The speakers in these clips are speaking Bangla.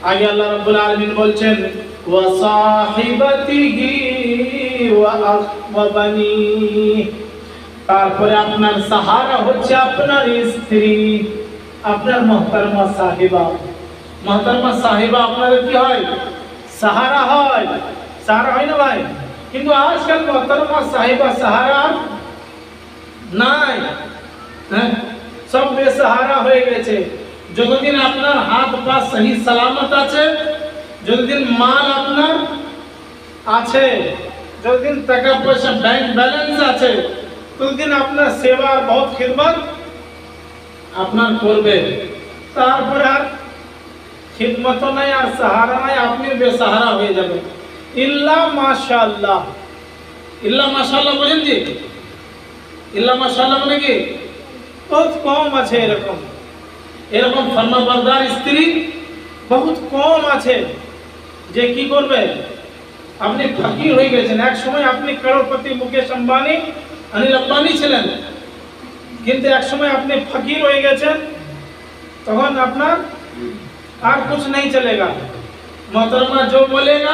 আগে আল্লাহ রাব্বুল আলামিন বলছেন ওয়া সাহিবাতিহি ওয়া বানি, তারপরে আপনার সাহারা হচ্ছে আপনার স্ত্রী, আপনার মুহতারমা সাহিবা। মুহতারমা সাহিবা আপনাদের কি হয়? সাহারা হয়। সাহারা হয় না ভাই? কিন্তু আজকাল মুহতারমা সাহিবা সাহারা নাই, হ্যাঁ, সব বেসাহারা হয়ে গেছে। যতদিন আপনার হাত পা সহি সালামত আছে, যতদিন মাল আপনার আছে, যতদিন টাকা পয়সা ব্যাংক ব্যালেন্স আছে, ততদিন আপনার সেবা বহুত খিদমত আপনার করবে। তারপরে আর খিদমত নাই, আর সাহারা নাই, আপনি বেসাহারা হয়ে যাবেন। ইল্লা মাশাআল্লাহ। ইল্লা মাশাআল্লাহ বলেন জি? ইল্লা মাশাআল্লাহ মানে কি? বহুত কম আছে এরকম এরকম ফরমাবরদার স্ত্রী, বহুত কম আছে যে কি করবে। আপনি ফকির হয়ে গেছেন। এক সময় আপনি করোড়পতি মুকেশ আম্বানি, অনিল আম্বানি ছিলেন, কিন্তু এক সময় আপনি ফকির হয়ে গেছেন, তখন আপনার আর कुछ नहीं चलेगा। मोहतरमा जो बोलेगा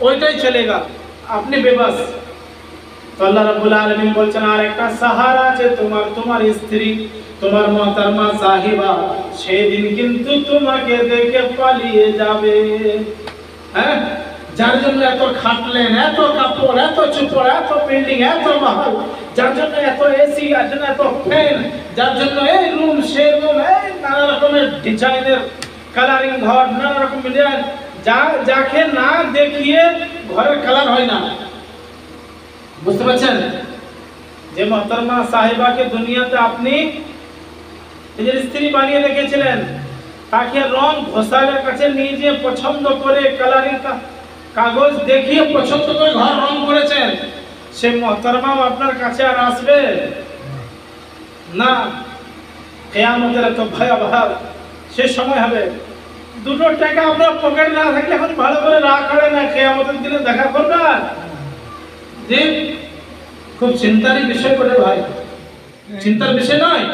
ওইটাই চলেगा, আপনি বেবাস। তো আল্লাহ রাব্বুল আলামিন বলছেন আর একটা সাহারা আছে তোমার, তোমার স্ত্রী, তোমার মুহতারমা সাহিবা, সেদিন কিন্তু তোমাকে দেখে পালিয়ে যাবে। হ্যাঁ, যার জন্য এত খাটলেন, এত কাপড়, এত চুপড়, এত বিল্ডিং, এত মহল, যার জন্য এত এসি, যার জন্য এত ফ্যান, যার জন্য এই রুম সে রুম, এই নানা রকমের ডিজাইনের কালারিং ঘর, নানা রকম ডিজাইন, যাকে না দেখিয়ে ঘরের কালার হয় না। বুঝতে পারছেন? যে মুহতারমা সাহিবাকে দুনিয়াতে আপনি নিজের স্ত্রী বানিয়ে রেখেছিলেন, তাকে রং ঘোষালের কাছে নিয়ে যেয়ে পছন্দ করে কালারিং কাগজ দেখিয়ে পছন্দ করে ঘর রং করেছেন, সে মুহতারমা আপনার কাছে আর আসবে না। কিয়ামতের তো ভয়াবহ সে সময় হবে। দুটো টাকা আপনার পকেটে না থাকলে এখন ভালো করে রাখা না, কিয়ামতের দিনে দেখা করবেন। খুব চিন্তার বিষয় বলে ভাই, চিন্তার বিষয় নয়।